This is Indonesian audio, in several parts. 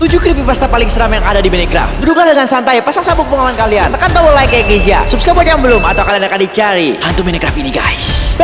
7 creepypasta paling seram yang ada di Minecraft. Duduklah dengan santai, pasang sabuk pengaman kalian, tekan tombol like ya guys ya. Subscribe buat yang belum, atau kalian akan dicari hantu Minecraft ini guys.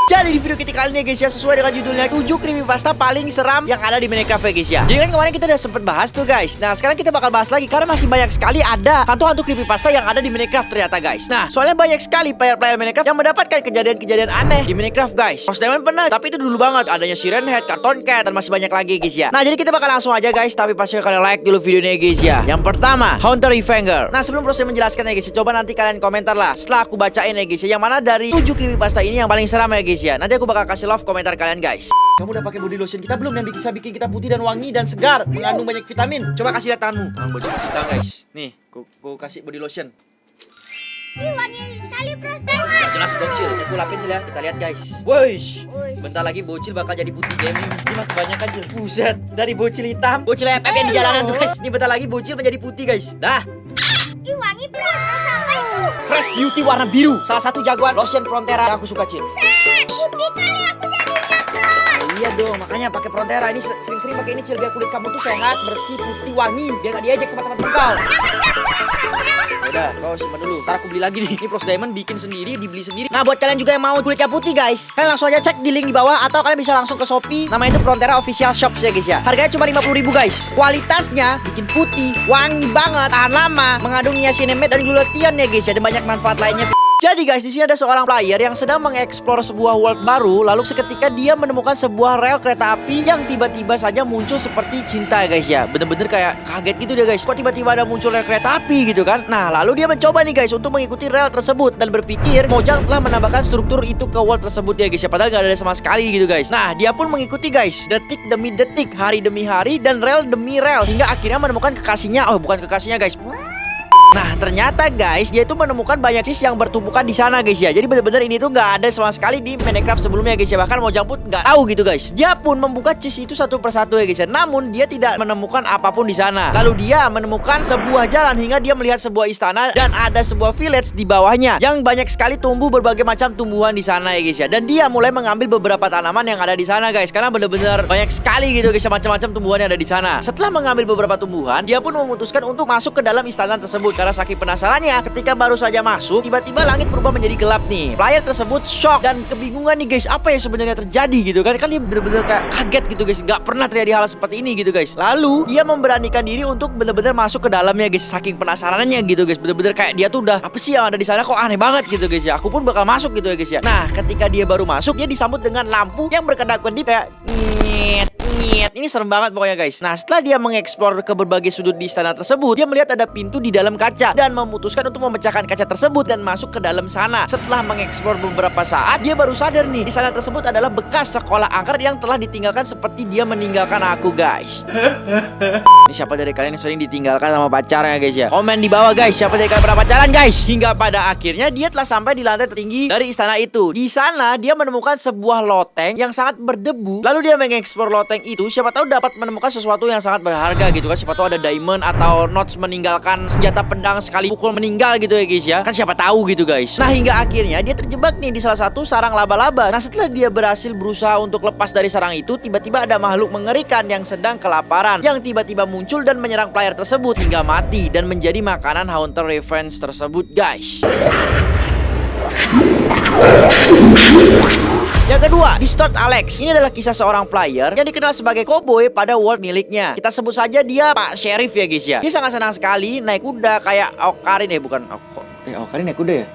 Jadi di video kita kali ini guys ya, sesuai dengan judulnya 7 creepypasta paling seram yang ada di Minecraft ya guys ya. Jadi kan kemarin kita udah sempet bahas tuh guys. Nah sekarang kita bakal bahas lagi karena masih banyak sekali ada hantu-hantu creepypasta yang ada di Minecraft ternyata guys. Nah soalnya banyak sekali player-player Minecraft yang mendapatkan kejadian-kejadian aneh di Minecraft guys. Most Diamond pernah, tapi itu dulu banget. Adanya Siren Head, Carton Cat, dan masih banyak lagi guys ya. Nah jadi kita bakal langsung aja guys, tapi pasti kalian like dulu videonya guys ya. Yang pertama, Haunter Revenger. Nah sebelum proses menjelaskan ya guys, coba nanti kalian komentar lah setelah aku bacain ya guys ya, yang mana dari 7 creepypasta ini yang paling seram ya guys ya. Nanti aku bakal kasih love komentar kalian guys. Kamu udah pakai body lotion kita belum yang bisa bikin kita putih dan wangi dan segar, mengandung banyak vitamin? Coba kasih lihat tanganmu. Tangan bocil kasih tangan guys. Nih, ku kasih body lotion. Ini wangi sekali Bros Diamond. Jelas bocil, aku lapin dulu ya. Kita lihat guys. Wush. Bentar lagi bocil bakal jadi putih gaming. Ini mah kebanyakan Cil. Buset, dari bocil hitam, bocil FF yang di jalanan tuh guys. Ini bentar lagi bocil menjadi putih guys. Dah. Ini wangi Bros. Rasa apa itu? Fresh Beauty warna biru. Salah satu jagoan lotion Frontera yang aku suka Cil. Set. Putih kali aku jadinya Bros. Iya dong, makanya pakai Frontera. Ini sering-sering pakai ini Cil, biar kulit kamu tuh sehat, bersih, putih, wangi, biar gak diejek sama teman-teman kau. Udah, kau simpan dulu. Ntar aku beli lagi nih. Ini Pros Diamond bikin sendiri, dibeli sendiri. Nah, buat kalian juga yang mau kulitnya putih guys, kalian langsung aja cek di link di bawah, atau kalian bisa langsung ke Shopee. Namanya itu Frontera Official Shop ya guys ya. Harganya cuma 50.000 guys. Kualitasnya bikin putih, wangi banget, tahan lama, mengandung niacinamide dan glutathione ya guys ya, dan banyak manfaat lainnya. Jadi guys, di sini ada seorang player yang sedang mengeksplor sebuah world baru. Lalu seketika dia menemukan sebuah rel kereta api yang tiba-tiba saja muncul seperti cinta guys ya. Bener-bener kayak kaget gitu deh guys. Kok tiba-tiba ada muncul rel kereta api gitu kan. Nah lalu dia mencoba nih guys untuk mengikuti rel tersebut, dan berpikir Mojang telah menambahkan struktur itu ke world tersebut ya guys ya. Padahal gak ada sama sekali gitu guys. Nah dia pun mengikuti guys, detik demi detik, hari demi hari, dan rel demi rel, hingga akhirnya menemukan kekasihnya. Oh bukan kekasihnya guys. Nah ternyata guys, dia itu menemukan banyak cheese yang bertumpukan di sana guys ya. Jadi bener-bener ini tuh nggak ada sama sekali di Minecraft sebelumnya guys ya. Bahkan Mojang pun nggak tahu gitu guys. Dia pun membuka cheese itu satu persatu ya guys ya. Namun dia tidak menemukan apapun di sana. Lalu dia menemukan sebuah jalan hingga dia melihat sebuah istana dan ada sebuah village di bawahnya yang banyak sekali tumbuh berbagai macam tumbuhan di sana ya guys ya. Dan dia mulai mengambil beberapa tanaman yang ada di sana guys, karena bener-bener banyak sekali gitu guys ya, macam-macam tumbuhan yang ada di sana. Setelah mengambil beberapa tumbuhan, dia pun memutuskan untuk masuk ke dalam istana tersebut. Karena saking penasarannya, ketika baru saja masuk, tiba-tiba langit berubah menjadi gelap nih. Player tersebut shock dan kebingungan nih guys, apa yang sebenarnya terjadi gitu kan. Kan dia bener-bener kayak kaget gitu guys, gak pernah terjadi hal seperti ini gitu guys. Lalu dia memberanikan diri untuk bener-bener masuk ke dalamnya guys, saking penasarannya gitu guys. Bener-bener kayak dia tuh udah, apa sih yang ada di sana kok aneh banget gitu guys ya. Aku pun bakal masuk gitu ya guys ya. Nah ketika dia baru masuk, dia disambut dengan lampu yang berkedap-kedip kayak nyet. Ini serem banget pokoknya guys. Nah setelah dia mengeksplor ke berbagai sudut di istana tersebut, dia melihat ada pintu di dalam kaca dan memutuskan untuk memecahkan kaca tersebut dan masuk ke dalam sana. Setelah mengeksplor beberapa saat, dia baru sadar nih, di sana tersebut adalah bekas sekolah angker yang telah ditinggalkan seperti dia meninggalkan aku guys. Ini siapa dari kalian yang sering ditinggalkan sama pacarnya guys ya? Komen di bawah guys, siapa dari kalian pernah pacaran guys? Hingga pada akhirnya dia telah sampai di lantai tertinggi dari istana itu. Di sana dia menemukan sebuah loteng yang sangat berdebu. Lalu dia mengeksplor loteng itu, siapa tahu dapat menemukan sesuatu yang sangat berharga gitu kan. Siapa tahu ada diamond atau notes meninggalkan senjata pedang sekali pukul meninggal gitu ya guys ya. Kan siapa tahu gitu guys. Nah hingga akhirnya dia terjebak nih di salah satu sarang laba-laba. Nah setelah dia berhasil berusaha untuk lepas dari sarang itu, tiba-tiba ada makhluk mengerikan yang sedang kelaparan, yang tiba-tiba muncul dan menyerang player tersebut hingga mati dan menjadi makanan Haunter Revenge tersebut guys. Yang kedua, Distort Alex. Ini adalah kisah seorang player yang dikenal sebagai cowboy pada world miliknya. Kita sebut saja dia Pak Sheriff ya guys ya. Dia sangat senang sekali naik kuda kayak Okarin ya, bukan Okarin naik kuda ya.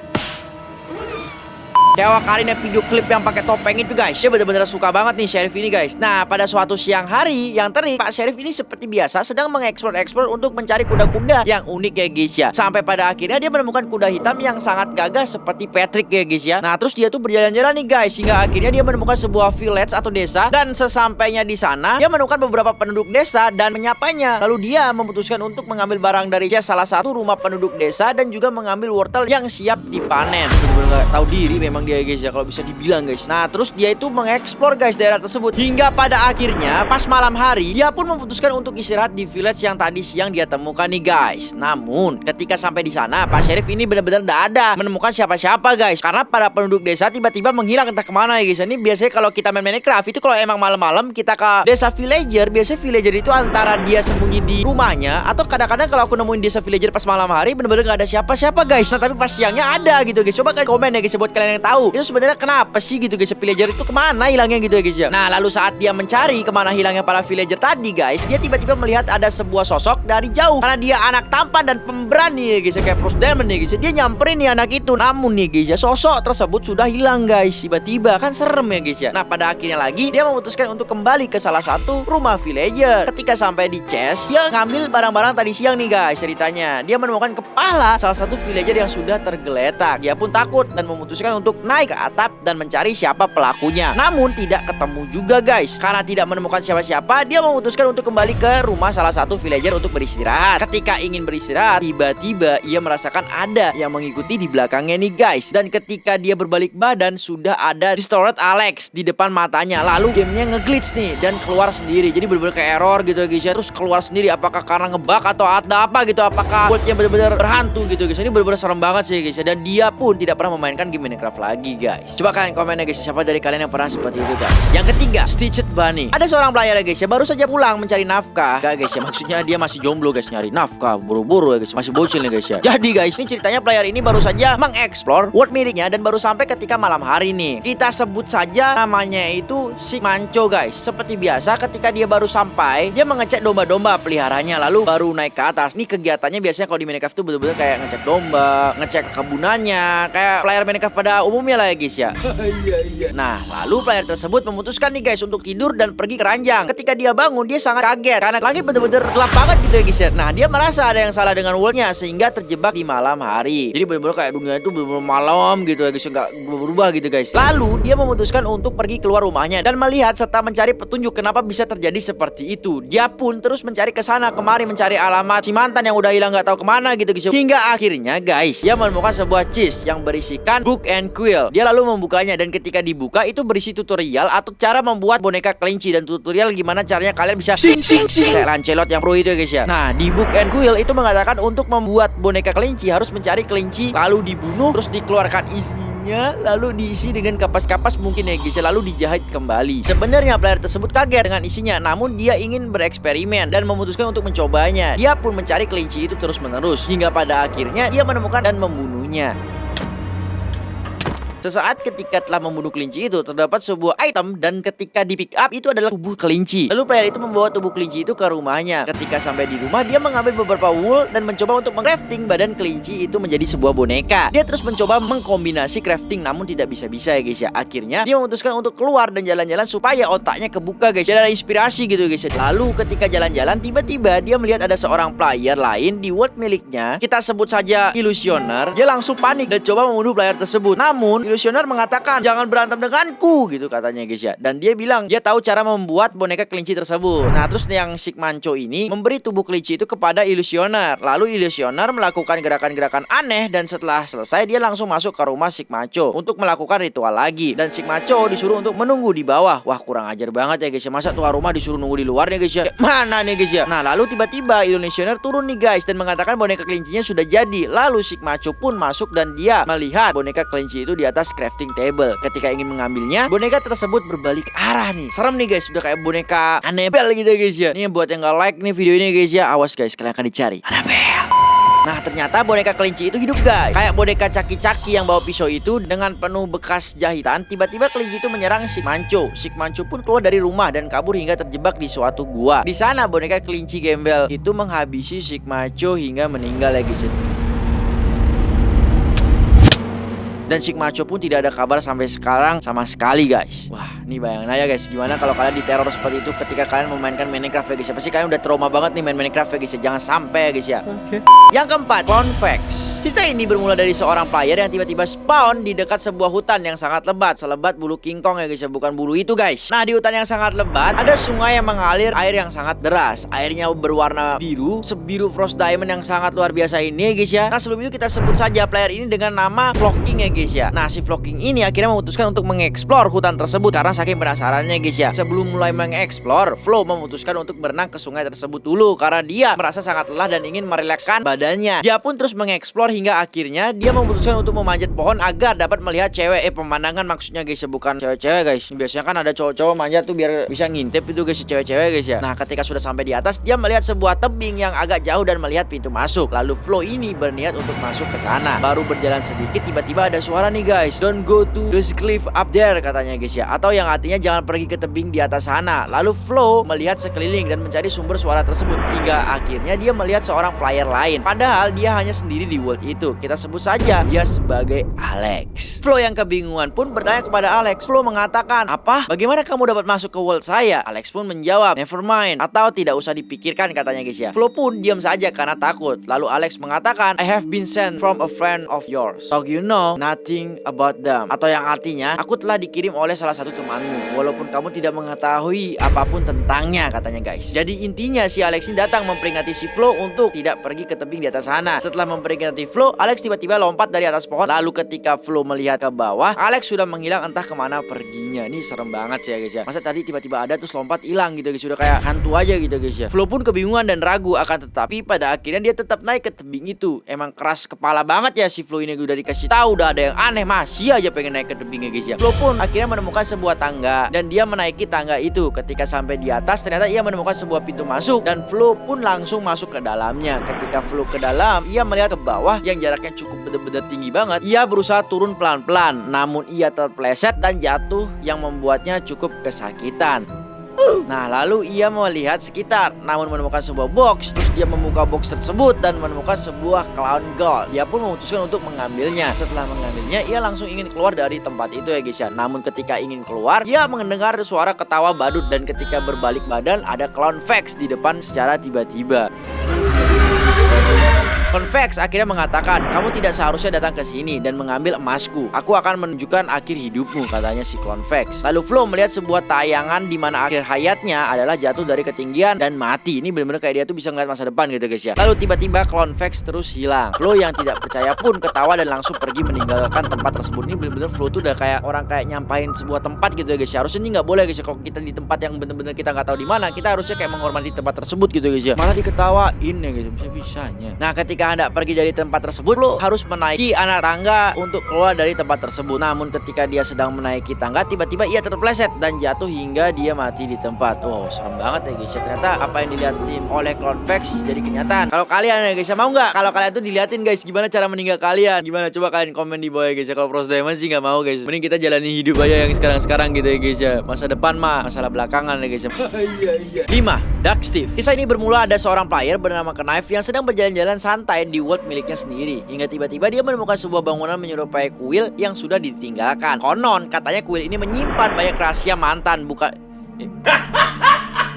Kayak Okarin yang video klip yang pakai topeng itu guys. Dia benar-benar suka banget nih Sheriff ini guys. Nah pada suatu siang hari yang terik, Pak Sheriff ini seperti biasa sedang mengeksplor untuk mencari kuda-kuda yang unik ya guys ya. Sampai pada akhirnya dia menemukan kuda hitam yang sangat gagah seperti Patrick ya guys ya. Nah terus dia tuh berjalan-jalan nih guys, hingga akhirnya dia menemukan sebuah village atau desa. Dan sesampainya di sana, dia menemukan beberapa penduduk desa dan menyapanya. Lalu dia memutuskan untuk mengambil barang dari salah satu rumah penduduk desa dan juga mengambil wortel yang siap dipanen. Benar-benar gak tahu diri memang dia guys ya, kalau bisa dibilang guys. Nah terus dia itu mengeksplor guys daerah tersebut, hingga pada akhirnya pas malam hari dia pun memutuskan untuk istirahat di village yang tadi siang dia temukan nih guys. Namun ketika sampai di sana Pak Sheriff ini benar-benar tidak ada menemukan siapa-siapa guys, karena para penduduk desa tiba-tiba menghilang entah kemana ya guys. Ini biasanya kalau kita main Minecraft itu kalau emang malam-malam kita ke desa villager, biasanya villager itu antara dia sembunyi di rumahnya, atau kadang-kadang kalau aku nemuin desa villager pas malam hari bener-bener gak ada siapa-siapa guys. Nah tapi pas siangnya ada gitu guys. Coba kalian komen ya guys buat kalian yang tahu itu sebenarnya kenapa sih gitu guys, villager itu kemana hilangnya gitu ya guys ya. Nah lalu saat dia mencari kemana hilangnya para villager tadi guys, dia tiba-tiba melihat ada sebuah sosok dari jauh, karena dia anak tampan dan pemberani ya guys ya, kayak Bruce Diamond ya guys ya. Dia nyamperin nih anak itu. Namun nih guys ya, sosok tersebut sudah hilang guys, tiba-tiba kan serem ya guys ya. Nah pada akhirnya lagi dia memutuskan untuk kembali ke salah satu rumah villager. Ketika sampai di chest, dia ngambil barang-barang tadi siang nih guys. Ceritanya dia menemukan kepala salah satu villager yang sudah tergeletak. Dia pun takut dan memutuskan untuk naik ke atap dan mencari siapa pelakunya. Namun tidak ketemu juga guys. Karena tidak menemukan siapa-siapa, dia memutuskan untuk kembali ke rumah salah satu villager untuk beristirahat. Ketika ingin beristirahat, tiba-tiba ia merasakan ada yang mengikuti di belakangnya nih guys. Dan ketika dia berbalik badan, sudah ada Distorted Alex di depan matanya. Lalu gamenya ngeglitch nih dan keluar sendiri. Jadi bener-bener kayak error gitu guys ya. Terus keluar sendiri, apakah karena ngebug atau ada apa gitu, apakah buatnya bener-bener berhantu gitu guys. Ini bener-bener serem banget sih guys ya. Dan dia pun tidak pernah memainkan game Minecraft lagi guys. Coba kalian komen ya guys, siapa dari kalian yang pernah seperti itu guys. Yang ketiga, Stitched Bunny. Ada seorang player ya guys ya, baru saja pulang mencari nafkah. Gak guys ya, maksudnya dia masih jomblo guys, nyari nafkah buru-buru ya guys, masih bocil nih guys ya. Jadi guys, ini ceritanya player ini baru saja mengeksplor world miliknya dan baru sampai ketika malam hari nih. Kita sebut saja namanya itu Sig Manco guys. Seperti biasa ketika dia baru sampai, dia mengecek domba-domba peliharanya, lalu baru naik ke atas. Nih kegiatannya biasanya kalau di Minecraft tuh bener-bener kayak ngecek domba, ngecek kebunannya, kayak player Minecraft pada umumnya lah ya guys ya. Nah lalu player tersebut memutuskan nih guys untuk tidur dan pergi ke ranjang. Ketika dia bangun, dia sangat kaget karena langit bener-bener gelap banget gitu ya guys ya. Nah dia merasa ada yang salah dengan worldnya sehingga terjebak di malam hari. Jadi bener-bener kayak dunia itu bener-bener malam gitu ya guys, nggak berubah gitu guys. Lalu dia memutuskan untuk pergi keluar rumahnya dan melihat serta mencari petunjuk kenapa bisa terjadi seperti itu. Dia pun terus mencari ke sana kemari, mencari alamat si mantan yang udah hilang nggak tahu kemana gitu guys. Hingga akhirnya guys, dia menemukan sebuah chest yang berisikan book and quill. Dia lalu membukanya dan ketika dibuka itu berisi tutorial atau cara membuat boneka kelinci dan tutorial gimana caranya kalian bisa sing kayak Lancelot yang pro itu ya guys ya. Nah di book and quill itu mengatakan untuk membuat boneka kelinci harus mencari kelinci lalu dibunuh, terus dikeluarkan isinya, lalu diisi dengan kapas-kapas mungkin ya guys, lalu dijahit kembali. Sebenarnya player tersebut kaget dengan isinya, namun dia ingin bereksperimen dan memutuskan untuk mencobanya. Dia pun mencari kelinci itu terus-menerus hingga pada akhirnya dia menemukan dan membunuhnya. Sesaat ketika telah membunuh kelinci itu, terdapat sebuah item dan ketika di pick up itu adalah tubuh kelinci. Lalu player itu membawa tubuh kelinci itu ke rumahnya. Ketika sampai di rumah, dia mengambil beberapa wool dan mencoba untuk mengcrafting badan kelinci itu menjadi sebuah boneka. Dia terus mencoba mengkombinasi crafting namun tidak bisa-bisa ya guys ya. Akhirnya dia memutuskan untuk keluar dan jalan-jalan supaya otaknya kebuka guys. Jadi ada inspirasi gitu guys ya. Lalu ketika jalan-jalan tiba-tiba dia melihat ada seorang player lain di world miliknya. Kita sebut saja Illusioner. Dia langsung panik dan coba membunuh player tersebut. Namun Illusioner mengatakan jangan berantem denganku gitu katanya guys ya. Dan dia bilang dia tahu cara membuat boneka kelinci tersebut. Nah terus yang Sig Manco ini memberi tubuh kelinci itu kepada Illusioner. Lalu Illusioner melakukan gerakan-gerakan aneh dan setelah selesai dia langsung masuk ke rumah Sig Manco untuk melakukan ritual lagi. Dan Sig Manco disuruh untuk menunggu di bawah. Wah kurang ajar banget ya guys ya. Masa tuan rumah disuruh nunggu di luar nih guys ya. Mana nih guys ya. Nah lalu tiba-tiba Illusioner turun nih guys dan mengatakan boneka kelincinya sudah jadi. Lalu Sig Manco pun masuk dan dia melihat boneka kelinci itu di atas crafting table. Ketika ingin mengambilnya, boneka tersebut berbalik arah nih. Serem nih guys, udah kayak boneka Annabelle gitu guys ya. Nih buat yang gak like nih video ini guys ya, awas guys kalian akan dicari Annabelle. Nah ternyata boneka kelinci itu hidup guys. Kayak boneka caki-caki yang bawa pisau itu dengan penuh bekas jahitan. Tiba-tiba kelinci itu menyerang Sig Manco. Sig Manco pun keluar dari rumah dan kabur hingga terjebak di suatu gua. Di sana boneka kelinci gembel itu menghabisi Sig Manco hingga meninggal ya guys. Dan Sig Manco pun tidak ada kabar sampai sekarang sama sekali guys. Wah ini bayangin aja guys, gimana kalau kalian diteror seperti itu ketika kalian memainkan Minecraft ya guys ya. Pasti kalian udah trauma banget nih main Minecraft ya guys ya. Jangan sampai ya guys ya. Yang keempat, Clone Facts. Cerita ini bermula dari seorang player yang tiba-tiba spawn di dekat sebuah hutan yang sangat lebat. Selebat bulu King Kong ya guys ya, bukan bulu itu guys. Nah di hutan yang sangat lebat ada sungai yang mengalir air yang sangat deras. Airnya berwarna biru, sebiru Frost Diamond yang sangat luar biasa ini ya guys ya. Nah sebelum itu kita sebut saja player ini dengan nama Flocking ya guys guys ya. Nah, si Floking ini akhirnya memutuskan untuk mengeksplor hutan tersebut karena saking penasarannya guys ya. Sebelum mulai mengeksplor, Flo memutuskan untuk berenang ke sungai tersebut dulu karena dia merasa sangat lelah dan ingin merilekskan badannya. Dia pun terus mengeksplor hingga akhirnya dia memutuskan untuk memanjat pohon agar dapat melihat cewek. Pemandangan maksudnya guys ya, bukan cewek-cewek guys. Biasanya kan ada cowok-cowok manjat tuh biar bisa ngintip itu guys, cewek-cewek guys ya. Nah, ketika sudah sampai di atas, dia melihat sebuah tebing yang agak jauh dan melihat pintu masuk. Lalu Flo ini berniat untuk masuk ke sana. Baru berjalan sedikit, tiba-tiba ada suara nih guys. Don't go to the cliff up there katanya guys ya. Atau yang artinya jangan pergi ke tebing di atas sana. Lalu Flo melihat sekeliling dan mencari sumber suara tersebut hingga akhirnya dia melihat seorang player lain. Padahal dia hanya sendiri di world itu. Kita sebut saja dia sebagai Alex. Flo yang kebingungan pun bertanya kepada Alex. Flo mengatakan, "Apa? Bagaimana kamu dapat masuk ke world saya?" Alex pun menjawab, "Never mind," atau tidak usah dipikirkan katanya guys ya. Flo pun diam saja karena takut. Lalu Alex mengatakan, "I have been sent from a friend of yours. So you know nothing about them." Atau yang artinya, "Aku telah dikirim oleh salah satu temanmu walaupun kamu tidak mengetahui apapun tentangnya," katanya guys. Jadi intinya si Alex ini datang memperingati si Flo untuk tidak pergi ke tebing di atas sana. Setelah memperingati Flo, Alex tiba-tiba lompat dari atas pohon. Lalu ketika Flo melihat ke bawah, Alex sudah menghilang entah kemana perginya. Ini serem banget sih ya guys ya. Masa tadi tiba-tiba ada terus lompat hilang gitu guys. Sudah kayak hantu aja gitu guys ya. Flo pun kebingungan dan ragu, akan tetapi pada akhirnya dia tetap naik ke tebing itu. Emang keras kepala banget ya si Flo ini, udah dikasih tahu udah ada yang aneh masih aja pengen naik ke tebingnya guys ya. Flo pun akhirnya menemukan sebuah tangga dan dia menaiki tangga itu. Ketika sampai di atas ternyata ia menemukan sebuah pintu masuk dan Flo pun langsung masuk ke dalamnya. Ketika Flo ke dalam, ia melihat ke bawah yang jaraknya cukup benar-benar tinggi banget. Ia berusaha turun pelan-pelan, namun ia terpleset dan jatuh yang membuatnya cukup kesakitan. Nah, lalu ia melihat sekitar, namun menemukan sebuah box. Terus dia membuka box tersebut dan menemukan sebuah clown gold. Dia pun memutuskan untuk mengambilnya. Setelah mengambilnya, ia langsung ingin keluar dari tempat itu ya guys ya. Namun ketika ingin keluar, ia mendengar suara ketawa badut dan ketika berbalik badan ada clown Vex di depan secara tiba-tiba. Vex akhirnya mengatakan, "Kamu tidak seharusnya datang ke sini dan mengambil emasku. Aku akan menunjukkan akhir hidupmu," katanya si Clone Vex. Lalu Flo melihat sebuah tayangan di mana akhir hayatnya adalah jatuh dari ketinggian dan mati. Ini benar-benar kayak dia tuh bisa ngeliat masa depan gitu guys ya. Lalu tiba-tiba Clone Vex terus hilang. Flo yang tidak percaya pun ketawa dan langsung pergi meninggalkan tempat tersebut. Ini benar-benar Flo tuh udah kayak orang kayak nyampain sebuah tempat gitu ya guys ya. Harusnya ini nggak boleh guys ya, kalau kita di tempat yang benar-benar kita nggak tahu di mana, kita harusnya kayak menghormati tempat tersebut gitu guys ya. Malah diketawain ya guys, bisa-bisanya. Nah, ketika Anda pergi dari tempat tersebut, lo harus menaiki anak tangga untuk keluar dari tempat tersebut. Namun ketika dia sedang menaiki tangga, tiba-tiba ia terpleset dan jatuh hingga dia mati di tempat. Wow, serem banget ya guys ya. Ternyata apa yang dilihatin oleh Clone Vex jadi kenyataan. Kalau kalian ya guys ya, mau nggak kalau kalian tuh dilihatin guys gimana cara meninggal kalian? Gimana, coba kalian komen di bawah ya guys ya. Kalau Pros Diamond sih nggak mau guys. Mending kita jalani hidup aja yang sekarang-sekarang gitu ya guys ya. Masa depan mah masalah belakangan ya guys ya. 5. Dark Steve. Kisah ini bermula ada seorang player bernama Knife yang sedang berjalan-jalan santai di world miliknya sendiri. Hingga tiba-tiba dia menemukan sebuah bangunan menyerupai kuil yang sudah ditinggalkan. Konon katanya kuil ini menyimpan banyak rahasia mantan, bukan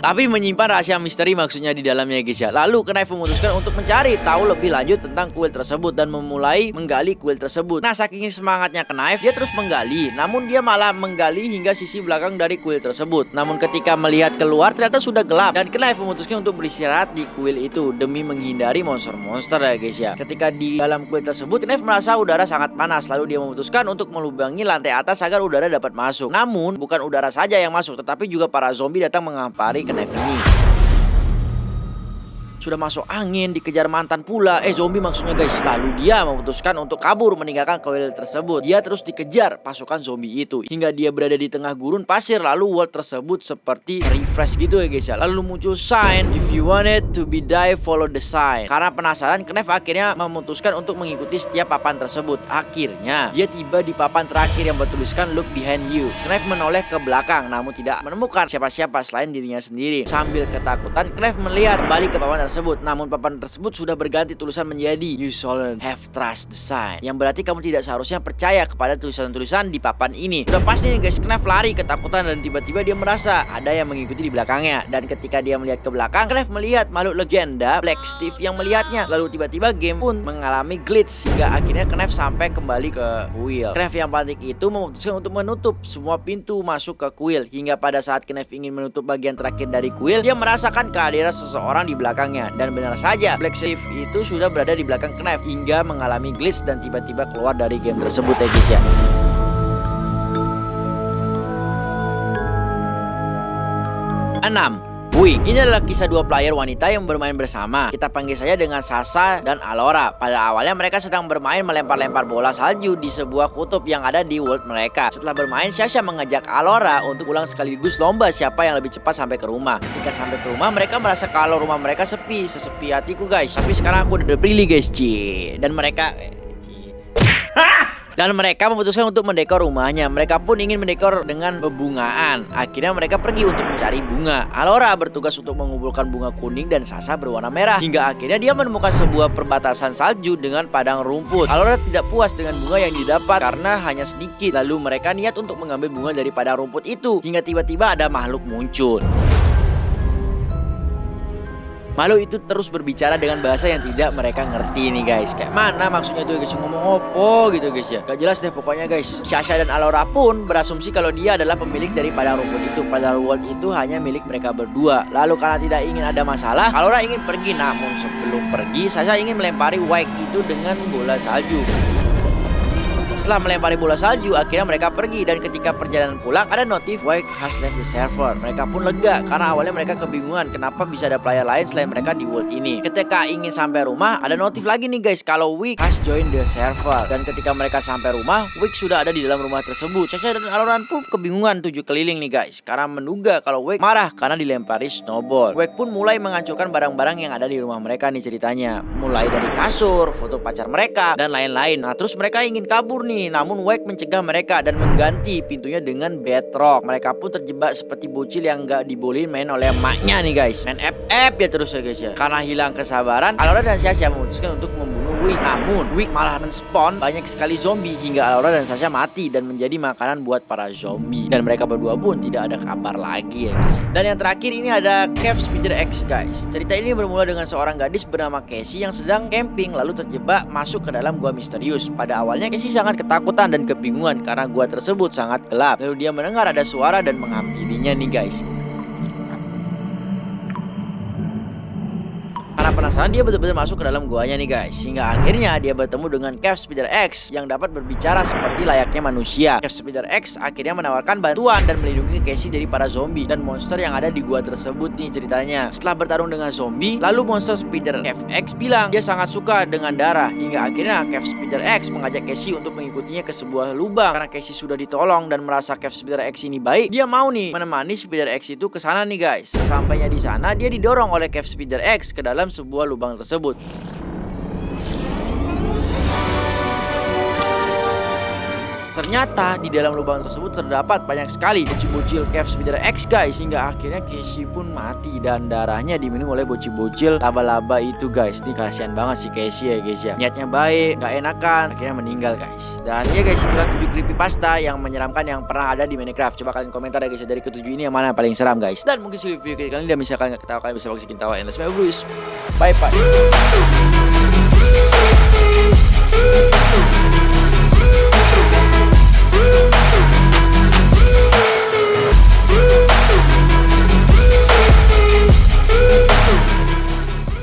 tapi menyimpan rahasia misteri maksudnya di dalamnya guys ya. Lalu Knife memutuskan untuk mencari tahu lebih lanjut tentang kuil tersebut dan memulai menggali kuil tersebut. Nah, saking semangatnya Knife, dia terus menggali. Namun dia malah menggali hingga sisi belakang dari kuil tersebut. Namun ketika melihat keluar ternyata sudah gelap dan Knife memutuskan untuk beristirahat di kuil itu demi menghindari monster-monster ya guys ya. Ketika di dalam kuil tersebut, Knife merasa udara sangat panas. Lalu dia memutuskan untuk melubangi lantai atas agar udara dapat masuk. Namun bukan udara saja yang masuk, tetapi juga para zombie datang menghampiri Knife ini. Sudah masuk angin, dikejar mantan pula. Zombie maksudnya guys. Lalu dia memutuskan untuk kabur meninggalkan kuil tersebut. Dia terus dikejar pasukan zombie itu hingga dia berada di tengah gurun pasir. Lalu world tersebut seperti refresh gitu ya guys ya. Lalu muncul sign, "If you want it to be die, follow the sign." Karena penasaran, Knife akhirnya memutuskan untuk mengikuti setiap papan tersebut. Akhirnya dia tiba di papan terakhir yang bertuliskan "Look behind you." Knife menoleh ke belakang namun tidak menemukan siapa-siapa selain dirinya sendiri. Sambil ketakutan, Knife melihat kembali ke papan tersebut. Namun papan tersebut sudah berganti tulisan menjadi "You shouldn't have trust the sign," yang berarti kamu tidak seharusnya percaya kepada tulisan-tulisan di papan ini. Udah pasti nih guys, Knife lari ketakutan dan tiba-tiba dia merasa ada yang mengikuti di belakangnya. Dan ketika dia melihat ke belakang, Knife melihat makhluk legenda Black Steve yang melihatnya. Lalu tiba-tiba game pun mengalami glitch hingga akhirnya Knife sampai kembali ke kuil. Knife yang panik itu memutuskan untuk menutup semua pintu masuk ke kuil hingga pada saat Knife ingin menutup bagian terakhir dari kuil, dia merasakan kehadiran seseorang di belakangnya. belakangnya. Dan benar saja, Black Chief itu sudah berada di belakang Knife hingga mengalami glitch dan tiba-tiba keluar dari game tersebut ya guys ya. 6. Wick. Ini adalah kisah dua player wanita yang bermain bersama. Kita panggil saja dengan Sasha dan Alora. Pada awalnya mereka sedang bermain melempar-lempar bola salju di sebuah kutub yang ada di world mereka. Setelah bermain, Sasha mengajak Alora untuk ulang sekaligus lomba siapa yang lebih cepat sampai ke rumah. Ketika sampai ke rumah, mereka merasa kalau rumah mereka sepi, sesepi hatiku guys. Tapi sekarang aku udah beli guys, dan mereka memutuskan untuk mendekor rumahnya. Mereka pun ingin mendekor dengan bebungaan. Akhirnya mereka pergi untuk mencari bunga. Alora bertugas untuk mengumpulkan bunga kuning dan Sasha berwarna merah. Hingga akhirnya dia menemukan sebuah perbatasan salju dengan padang rumput. Alora tidak puas dengan bunga yang didapat karena hanya sedikit. Lalu mereka niat untuk mengambil bunga dari padang rumput itu. Hingga tiba-tiba ada makhluk muncul. Makhluk itu terus berbicara dengan bahasa yang tidak mereka ngerti nih guys. Kayak mana maksudnya tuh guys, ngomong opo gitu guys ya. Gak jelas deh pokoknya guys. Sasha dan Alora pun berasumsi kalau dia adalah pemilik dari padang rumput itu. Padang rumput itu hanya milik mereka berdua. Lalu karena tidak ingin ada masalah, Alora ingin pergi. Namun sebelum pergi, Sasha ingin melempari Wick itu dengan bola salju. Setelah melempari bola salju, akhirnya mereka pergi. Dan ketika perjalanan pulang, ada notif Wick has left the server. Mereka pun lega karena awalnya mereka kebingungan kenapa bisa ada player lain selain mereka di world ini. Ketika ingin sampai rumah, ada notif lagi nih guys kalau Wick has joined the server. Dan ketika mereka sampai rumah, Wick sudah ada di dalam rumah tersebut. Sasha dan Alora pun kebingungan tujuh keliling nih guys, karena menduga kalau Wick marah karena dilempari snowball. Wick pun mulai menghancurkan barang-barang yang ada di rumah mereka nih ceritanya. Mulai dari kasur, foto pacar mereka, dan lain-lain. Nah terus mereka ingin kabur nih. Namun Wick mencegah mereka dan mengganti pintunya dengan bedrock. Mereka pun terjebak seperti bocil yang gak dibolehin main oleh emaknya nih guys. Main FF ya terus ya guys ya. Karena hilang kesabaran, Alora dan Sasha memutuskan untuk membunuh Wick. Namun Wick malah men-spawn banyak sekali zombie hingga Alora dan Sasha mati dan menjadi makanan buat para zombie. Dan mereka berdua pun tidak ada kabar lagi ya guys. Dan yang terakhir ini ada Cave Spider X guys. Cerita ini bermula dengan seorang gadis bernama Casey yang sedang camping lalu terjebak masuk ke dalam gua misterius. Pada awalnya Casey sangat ketakutan dan kebingungan karena gua tersebut sangat gelap. Lalu dia mendengar ada suara dan menghampirinya nih guys. Karena penasaran, dia betul-betul masuk ke dalam guanya nih guys. Hingga akhirnya dia bertemu dengan Cave Spider X yang dapat berbicara seperti layaknya manusia. Cave Spider X akhirnya menawarkan bantuan dan melindungi Casey dari para zombie dan monster yang ada di gua tersebut nih ceritanya. Setelah bertarung dengan zombie, lalu monster Spider Cave X bilang dia sangat suka dengan darah. Hingga akhirnya Cave Spider X mengajak Casey untuk mengikutinya ke sebuah lubang. Karena Casey sudah ditolong dan merasa Cave Spider X ini baik, dia mau nih menemani Spider X itu ke sana nih guys. Sesampainya di sana, dia didorong oleh Cave Spider X ke dalam sebuah lubang tersebut. Ternyata di dalam lubang tersebut terdapat banyak sekali bocil-bocil Cave Spider X guys. Hingga akhirnya Casey pun mati dan darahnya diminum oleh bocil-bocil laba-laba itu guys. Ini kasihan banget sih Casey ya guys ya. Niatnya baik, gak enakan, akhirnya meninggal guys. Dan ya guys, itulah 7 creepypasta yang menyeramkan yang pernah ada di Minecraft. Coba kalian komentar ya guys, dari ketujuh ini yang mana yang paling seram guys. Dan mungkin video kalian dan misalkan gak ketawa, kalian bisa bikin tawa. And let's make a bruise. Bye bye.